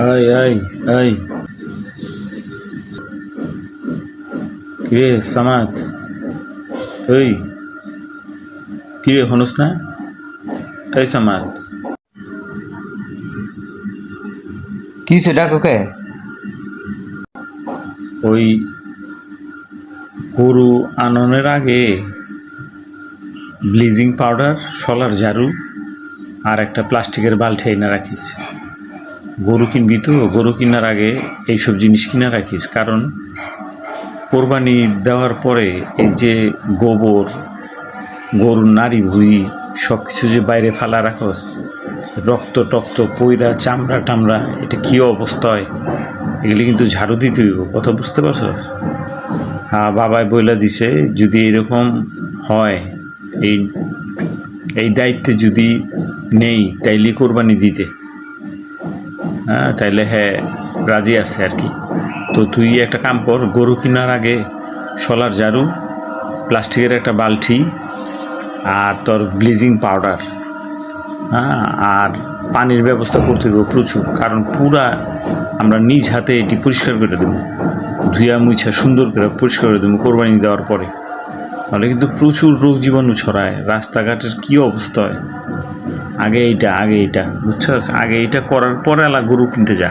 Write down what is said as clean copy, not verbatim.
এই এই এই কিরে সামাদ, এই কিরে হনুস না? এই সামাদ, কি সেটা কোকে? ওই গরু আননের আগে ব্লিচিং পাউডার, শলার ঝাড়ু আর একটা প্লাস্টিকের বালতি এনে রাখিস। গরু কিনবি তো, গরু কেনার আগে এইসব জিনিস কিনে রাখিস, কারণ কোরবানি দেওয়ার পরে এই যে গোবর, গরুর নাড়ি ভুঁড়ি সব কিছু যে বাইরে ফালা রাখস, রক্ত টক্ত পইরা চামড়া টামড়া, এটা কী অবস্থা হয়, এগুলি কিন্তু ঝাড়ু দিতে হইব, কথা বুঝতে পারছস? হ্যাঁ, বাবাই বইলা দিছে যদি এরকম হয়, এই এই দায়িত্বে যদি নেই তাইলে কোরবানি দিতে, হ্যাঁ তাইলে হ্যাঁ রাজি আছে আর কি। তো তুই একটা কাম কর, গরু কেনার আগে শলার ঝাড়ু, প্লাস্টিকের একটা বালতি আর তোর ব্লিচিং পাউডার, হ্যাঁ, আর পানির ব্যবস্থা করতে হবে প্রচুর, কারণ পুরা আমরা নিজ হাতে এটি পরিষ্কার করে দেবো, ধুয়া মুছা সুন্দর করে পরিষ্কার করে দেবো কোরবানি দেওয়ার পরে। তাহলে কিন্তু প্রচুর রোগ জীবাণু ছড়ায়, রাস্তাঘাটের কী অবস্থা হয়। আগে এইটা বুঝছস, আগে এইটা করার পরে আলা গরু কিনতে যা।